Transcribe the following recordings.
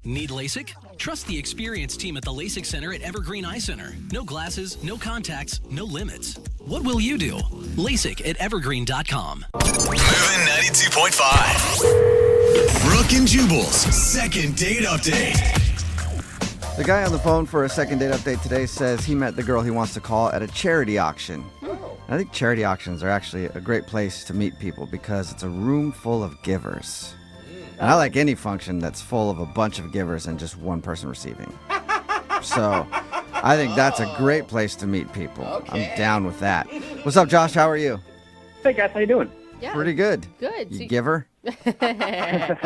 Need LASIK? Trust the experienced team at the LASIK Center at Evergreen Eye Center. No glasses, no contacts, no limits. What will you do? LASIK at evergreen.com. Moving 92.5. Brooke and Jubal's second date update. The guy on the phone for a second date update today says he met the girl he wants to call at a charity auction. I think charity auctions are actually a great place to meet people because it's a room full of givers. And I like any function that's full of a bunch of givers and just one person receiving. So I think that's a great place to meet people. I'm down with that. What's up, Josh? How are you? Hey guys, how you doing? Yeah. Pretty good. Good. You giver? Yes,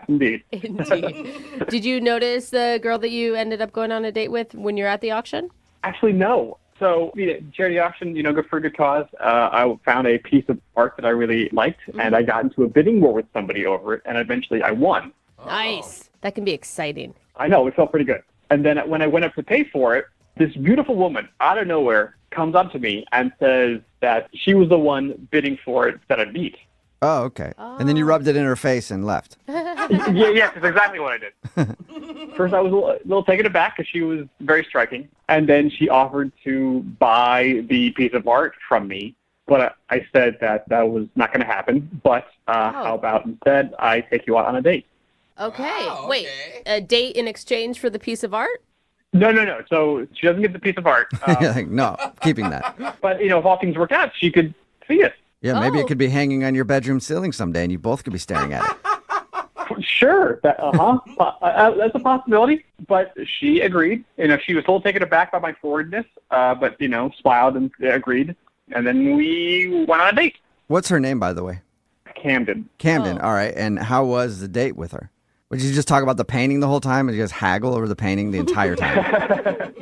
indeed. Indeed. Did you notice the girl that you ended up going on a date with when you're at the auction? Actually, no. So, charity auction, good for a good cause. I found a piece of art that I really liked, and I got into a bidding war with somebody over it, and eventually I won. Nice. That can be exciting. I know, it felt pretty good. And then when I went up to pay for it, this beautiful woman out of nowhere comes up to me and says that she was the one bidding for it that I beat. Oh, okay. And then you rubbed it in her face and left. Yes, that's exactly what I did. First, I was a little taken aback because she was very striking. And then she offered to buy the piece of art from me. But I said that was not going to happen. But how about instead I take you out on a date? Okay. Wow, wait, a date in exchange for the piece of art? No. So she doesn't get the piece of art. No, keeping that. But, if all things work out, she could see it. Yeah, maybe it could be hanging on your bedroom ceiling someday and you both could be staring at it. Sure. That's a possibility. But she agreed. She was a little taken aback by my forwardness, but, smiled and agreed. And then we went on a date. What's her name, by the way? Camden. All right. And how was the date with her? Would you just talk about the painting the whole time? Did you guys haggle over the painting the entire time?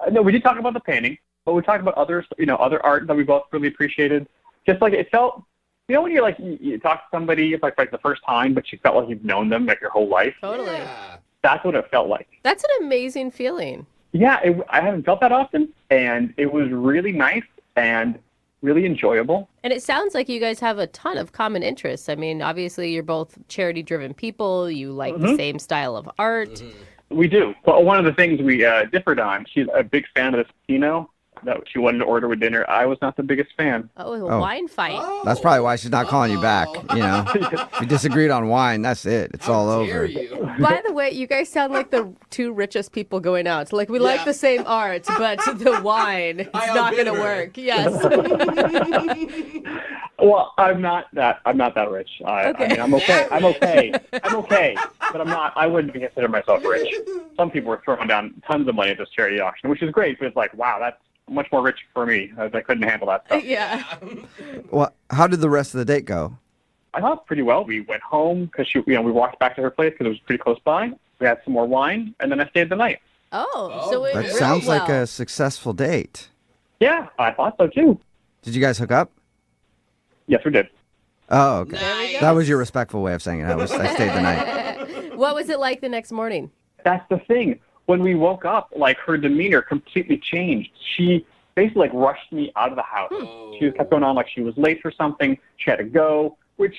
No, we did talk about the painting, but we talked about other art that we both really appreciated. Just like it felt, when you're you talk to somebody, it's like the first time, but you felt like you've known them your whole life. Totally. Yeah. That's what it felt like. That's an amazing feeling. Yeah, I haven't felt that often, and it was really nice and really enjoyable. And it sounds like you guys have a ton of common interests. I mean, obviously, you're both charity-driven people. You like the same style of art. Mm-hmm. We do. But one of the things we differed on, she's a big fan of this Pinot that she wanted to order with dinner. I was not the biggest fan. Oh, wine fight. That's probably why she's not calling you back. We disagreed on wine. That's it. It's all over. By the way, you guys sound like the two richest people going out. We like the same art, but the wine, it's not going to work. Yes. Well, I'm not that rich. I mean, I'm okay. I'm okay. But I'm not. I wouldn't consider myself rich. Some people are throwing down tons of money at this charity auction, which is great. But it's like, wow, that's much more rich for me. I couldn't handle that stuff. Yeah. Well, how did the rest of the date go? I thought pretty well. We went home because we walked back to her place because it was pretty close by. We had some more wine, and then I stayed the night. So it That went sounds well. like a successful date. Yeah, I thought so too. Did you guys hook up? Yes, we did. Oh, okay. Nice. That was your respectful way of saying it. I stayed the night. What was it like the next morning? That's the thing. When we woke up, her demeanor completely changed. She basically rushed me out of the house. She just kept going on like she was late for something. She had to go, which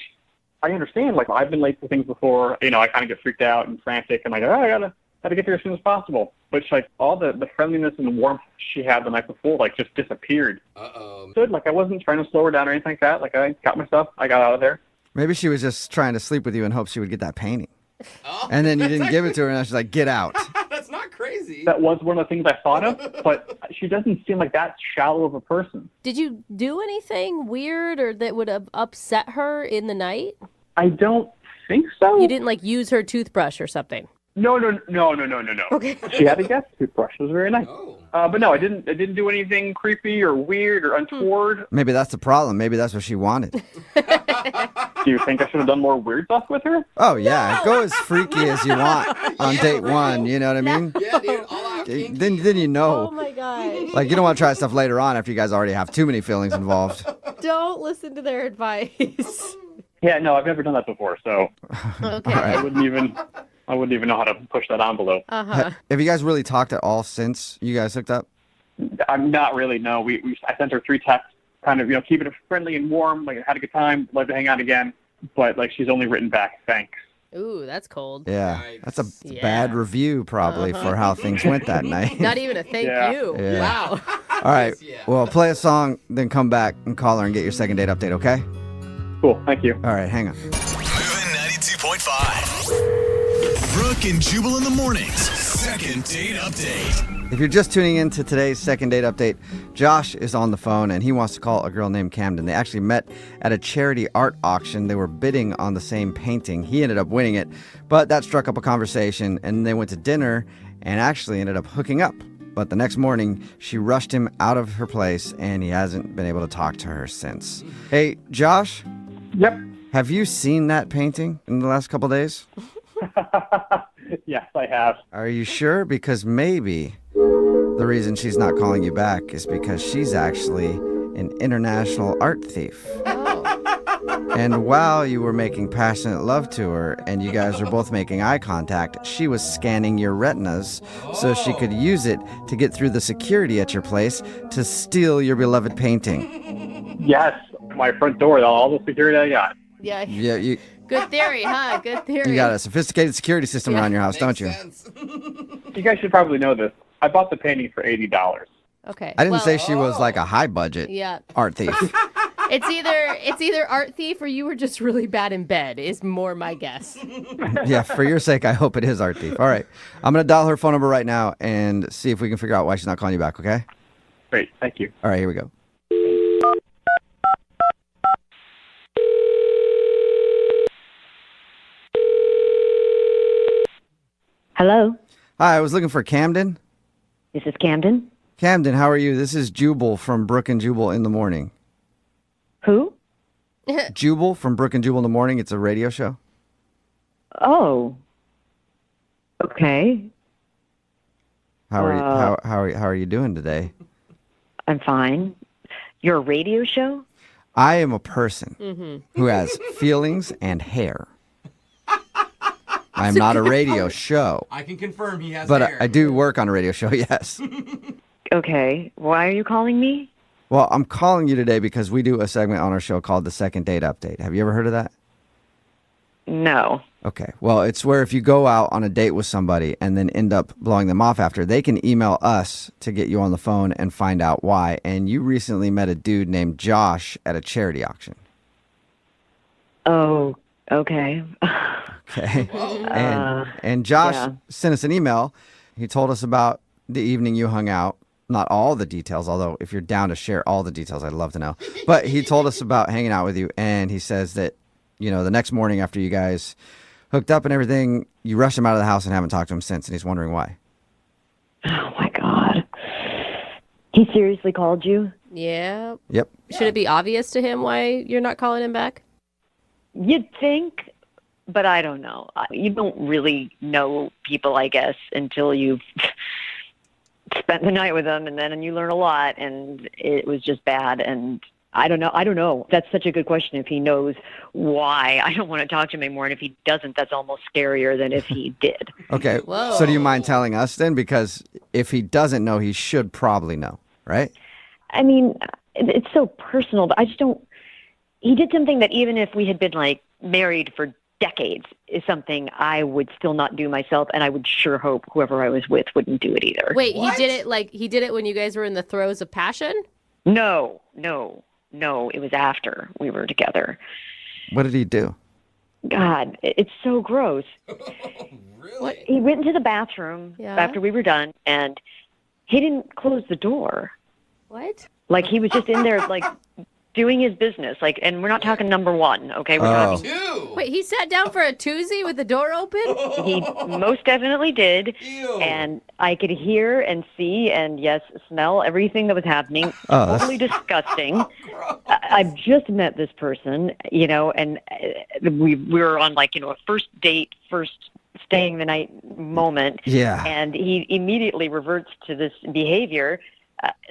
I understand. I've been late for things before. I kind of get freaked out and frantic and I gotta get there as soon as possible. But all the friendliness and the warmth she had the night before just disappeared. Good. I wasn't trying to slow her down or anything like that. I got my stuff. I got out of there. Maybe she was just trying to sleep with you in hopes she would get that painting. And then you didn't give it to her, and now she's like, get out. That's not crazy. That was one of the things I thought of, but she doesn't seem like that shallow of a person. Did you do anything weird or that would have upset her in the night? I don't think so. You didn't use her toothbrush or something? No. Okay. She had a guest toothbrush. It was very nice. But no, I didn't do anything creepy or weird or untoward. Maybe that's the problem. Maybe that's what she wanted. Do you think I should have done more weird stuff with her? Oh, yeah. Go as freaky as you want on date one. You know what I mean? Yeah, dude. All out king. Then you know. Oh, my God. You don't want to try stuff later on after you guys already have too many feelings involved. Don't listen to their advice. Yeah, no, I've never done that before, so Okay. I wouldn't even know how to push that envelope. Uh-huh. Have you guys really talked at all since you guys hooked up? I'm not really, no. I sent her 3 texts, kind of, keeping it friendly and warm, had a good time, love to hang out again. But, she's only written back, thanks. Ooh, that's cold. Yeah, Yikes. that's a Yeah. bad review probably for how things went that night. Not even a thank Yeah. you. Yeah. Wow. All right. Yeah. Well, play a song, then come back and call her and get your second date update, okay? Cool. Thank you. All right, hang on. Moving 92.5. Brooke and Jubal in the mornings. Second date update. If you're just tuning in to today's second date update, Josh is on the phone and he wants to call a girl named Camden. They actually met at a charity art auction. They were bidding on the same painting. He ended up winning it, but that struck up a conversation and they went to dinner and actually ended up hooking up. But the next morning, she rushed him out of her place and he hasn't been able to talk to her since. Hey, Josh, Yep. have you seen that painting in the last couple days? Yes, I have. Are you sure? Because maybe the reason she's not calling you back is because she's actually an international art thief. Oh. And while you were making passionate love to her and you guys were both making eye contact, she was scanning your retinas so she could use it to get through the security at your place to steal your beloved painting. Yes, my front door, all the security I got. Yeah. Yeah, you Good theory, huh? Good theory. got a sophisticated security system around your house, don't you? Makes sense. You guys should probably know this. I bought the painting for $80. Okay. I didn't well, say she was like a high budget Yeah. art thief. It's either art thief or you were just really bad in bed is more my guess. Yeah, for your sake, I hope it is art thief. All right. I'm going to dial her phone number right now and see if we can figure out why she's not calling you back, okay? Great. Thank you. All right, here we go. Hello, Hi, I was looking for Camden. this is Camden. Camden, how are you? This is Jubal from Brooke and Jubal in the Morning. Who? Jubal from Brooke and Jubal in the Morning. It's a radio show. Oh. Okay, How are you, how are you doing today? I'm fine. You're a radio show? I am a person who has feelings and hair. I'm not a radio show, I can confirm he has but hair. I do work on a radio show, yes. Okay, why are you calling me? Well, I'm calling you today because we do a segment on our show called the Second Date Update. Have you ever heard of that? No. Okay. Well, it's where if you go out on a date with somebody and then end up blowing them off after, they can email us to get you on the phone and find out why. And you recently met a dude named Josh at a charity auction. Oh, okay. Okay. And Josh yeah. sent us an email. He told us about the evening you hung out. Not all the details, although if you're down to share all the details, I'd love to know. But he told us about hanging out with you, and he says that, you know, the next morning after you guys hooked up and everything, you rushed him out of the house and haven't talked to him since, and he's wondering why. Oh my God. He seriously called you? Yeah. Yep. Should it be obvious to him why you're not calling him back? You'd think, but I don't know. You don't really know people, I guess, until you've spent the night with them, and then you learn a lot, and it was just bad. And I don't know. That's such a good question. If he knows why, I don't want to talk to him anymore. And if he doesn't, that's almost scarier than if he did. Okay. Whoa. So do you mind telling us then? Because if he doesn't know, he should probably know, right? I mean, it's so personal, but I just don't. He did something that even if we had been like married for decades is something I would still not do myself, and I would sure hope whoever I was with wouldn't do it either. Wait, What? he did it when you guys were in the throes of passion? No, it was after we were together. What did he do? God, it's so gross. Really? He went into the bathroom Yeah. after we were done, and he didn't close the door. What? Like, he was just in there, like, doing his business. Like, and we're not talking number one, okay? We're Oh. talking. Two. Wait, he sat down for a toozy with the door open? He most definitely did. Ew. And I could hear and see and, yes, smell everything that was happening. Oh, that's- Totally disgusting. I've just met this person, you know, and we were on, like, you know, a first date, first staying the night moment. Yeah. And he immediately reverts to this behavior.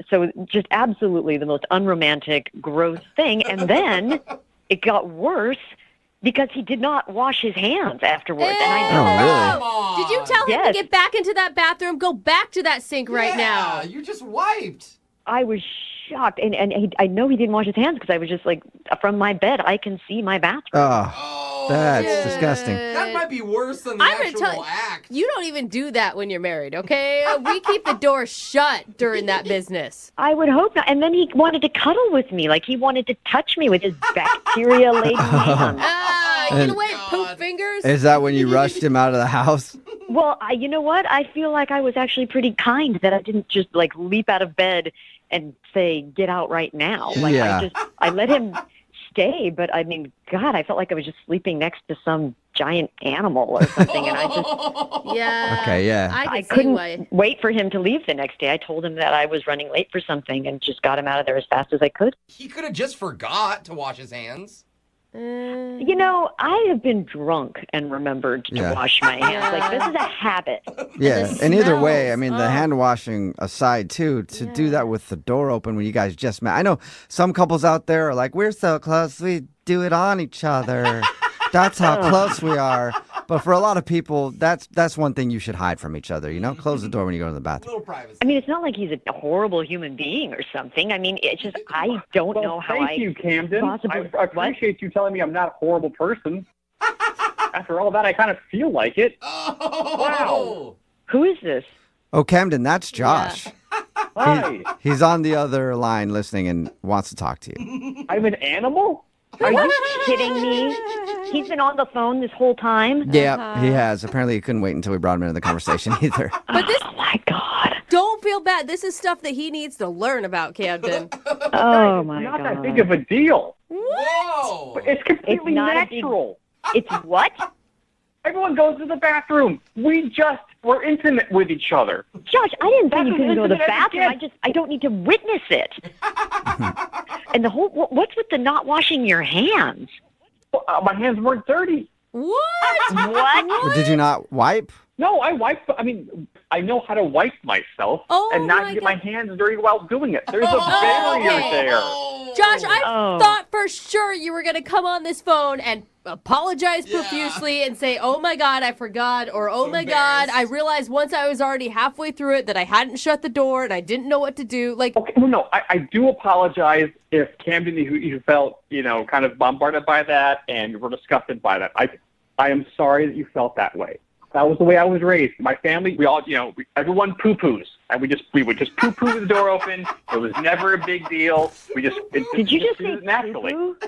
So just absolutely the most unromantic, gross thing. And then it got worse because he did not wash his hands afterwards. And I know. Oh, really? Come on. Did you tell him to Yes. get back into that bathroom? Go back to that sink right now. You just wiped. I was shocked. And I know he didn't wash his hands because I was just like, from my bed, I can see my bathroom. Oh, that's disgusting. That might be worse than the I'm gonna actual tell you, act. you don't even do that when you're married, okay? We keep the door shut during that business. I would hope not. And then he wanted to cuddle with me. Like, he wanted to touch me with his bacteria-laden hands. Get away, God. poop fingers. Is that when you rushed him out of the house? Well, you know what? I feel like I was actually pretty kind that I didn't just, like, leap out of bed and say, get out right now. Like, Yeah. I let him stay, but I mean, God, I felt like I was just sleeping next to some giant animal or something, and I just... Yeah. Okay, yeah. I I can see couldn't why. wait for him to leave the next day. I told him that I was running late for something and just got him out of there as fast as I could. He could have just forgot to wash his hands. You know, I have been drunk and remembered to Yeah. wash my hands. Like, this is a habit. Yeah, the and either way, I smells, mean, the oh. hand washing aside, too, to do that with the door open when you guys just met. I know some couples out there are like, we're so close, we do it on each other. That's how close we are. But for a lot of people, that's one thing you should hide from each other, you know? Close the door when you go to the bathroom. Little privacy. I mean, it's not like he's a horrible human being or something. I mean, it's just, I don't know Well, how thank you, Camden. possibly- I appreciate you telling me I'm not a horrible person. After all that, I kind of feel like it. Oh! Who is this? Oh, Camden, that's Josh. Hi, He's on the other line listening and wants to talk to you. I'm an animal? Are you kidding me? He's been on the phone this whole time? Yeah, he has. Apparently, he couldn't wait until we brought him into the conversation either. But this, Oh, my God. don't feel bad. This is stuff that he needs to learn about, Camden. Oh, my Not God. that big of a deal. Whoa! It's completely not a big- natural. It's what? Everyone goes to the bathroom. We're intimate with each other. Josh, I didn't say That's you as couldn't go to the intimate as it bathroom. gets. I don't need to witness it. And the whole, what's with the not washing your hands? My hands weren't dirty. What? What? Did you not wipe? No, I know how to wipe myself Oh, and not my get God. my hands dirty while doing it. There's a Oh, barrier okay. there. Josh, I Oh. thought for sure you were going to come on this phone and apologize profusely and say, oh my God, I forgot, or oh my God, I realized once I was already halfway through it that I hadn't shut the door and I didn't know what to do. Like, Okay, well, no, I do apologize if Camden, you felt, kind of bombarded by that and were disgusted by that. I am sorry that you felt that way. That was the way I was raised. My family, we all, everyone poo-poos. And we would just poo-poo with the door open. It was never a big deal. Did you just did say it naturally? poo-poo?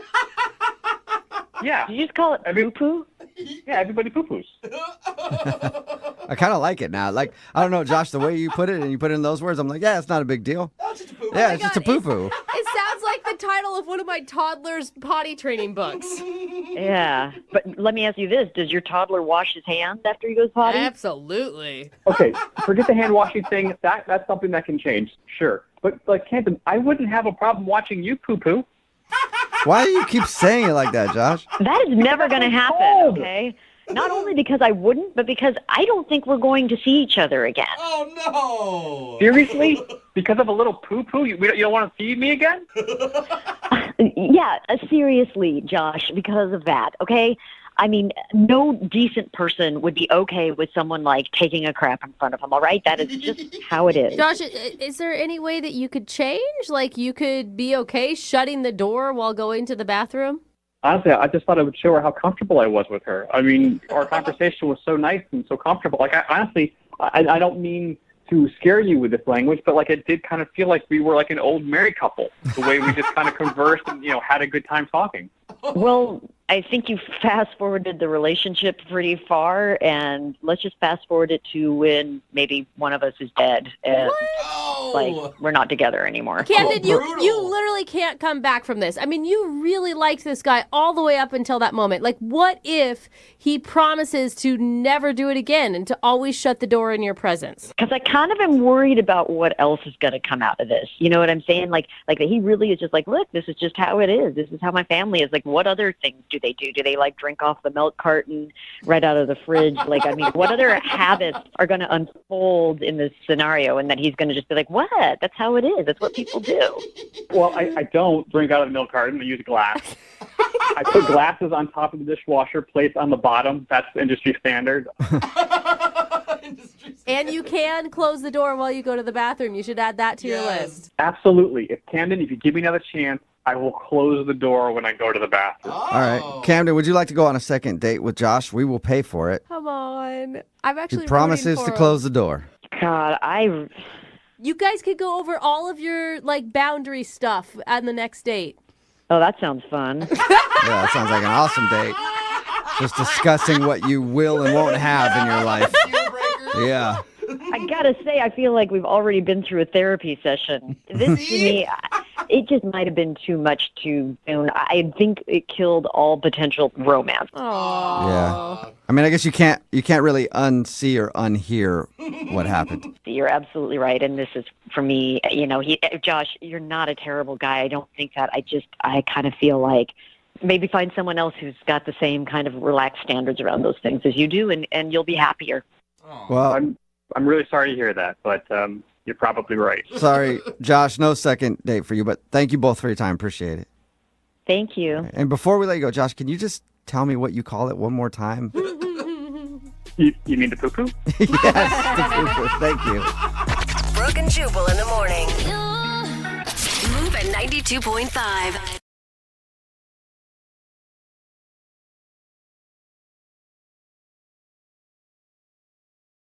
Yeah. Did you just call it poo-poo? Yeah, everybody poo-poos. I kind of like it now. Like, I don't know, Josh, the way you put it and you put it in those words, I'm like, yeah, it's not a big deal. Yeah, it's just a God, poo-poo. it sounds like the title of one of my toddler's potty training books. Yeah. But let me ask you this. Does your toddler wash his hands after he goes potty? Absolutely. Okay, forget the hand washing thing. That's something that can change, sure. But like Camden, I wouldn't have a problem watching you poo-poo. Why do you keep saying it like that, Josh? That is never going to happen, cold. okay? Not only because I wouldn't, but because I don't think we're going to see each other again. Oh, no! Seriously? Because of a little poo-poo, you don't want to see me again? Yeah, seriously, Josh, because of that, okay? I mean, no decent person would be okay with someone, like, taking a crap in front of him, all right? That is just how it is. Josh, is there any way that you could change? Like, you could be okay shutting the door while going to the bathroom? Honestly, I just thought I would show her how comfortable I was with her. I mean, our conversation was so nice and so comfortable. Like, I don't mean to scare you with this language, but like it did kind of feel like we were like an old married couple, the way we just kind of conversed and, had a good time talking. Well, I think you fast-forwarded the relationship pretty far, and let's just fast-forward it to when maybe one of us is dead and, like, we're not together anymore. Camden, brutal. you literally can't come back from this. I mean, you really liked this guy all the way up until that moment. Like, what if he promises to never do it again and to always shut the door in your presence? Because I kind of am worried about what else is going to come out of this. You know what I'm saying? Like that he really is just like, look, this is just how it is. This is how my family is. Like, what other things do they do? Do they, like, drink off the milk carton right out of the fridge? Like, I mean, what other habits are going to unfold in this scenario? And then he's going to just be like, what? That's how it is. That's what people do. Well, I don't drink out of the milk carton. I use glass. I put glasses on top of the dishwasher, plates on the bottom. That's industry standard. And you can close the door while you go to the bathroom. You should add that to your Yes. list. Absolutely. If Camden, if you give me another chance, I will close the door when I go to the bathroom. Oh. All right. Camden, would you like to go on a second date with Josh? We will pay for it. Come on. I'm actually He promises rooting for to him. close the door. God, You guys could go over all of your boundary stuff on the next date. oh, that sounds fun. Yeah, that sounds like an awesome date. Just discussing what you will and won't have in your life. Deal breaker. Yeah. I gotta say, I feel like we've already been through a therapy session. This to me, it just might have been too much too soon. I think it killed all potential romance. Oh. Yeah. I mean, I guess you can't really unsee or unhear what happened. You're absolutely right, and this is for me. Josh, you're not a terrible guy. I don't think that. I kind of feel like maybe find someone else who's got the same kind of relaxed standards around those things as you do, and you'll be happier. Well, I'm really sorry to hear that, but you're probably right. sorry, Josh, no second date for you, but thank you both for your time. Appreciate it. Thank you. And before we let you go, Josh, can you just tell me what you call it one more time? You mean the poo-poo? Yes, the poo-poo. Thank you. Brooke and Jubal in the morning. Move at 92.5.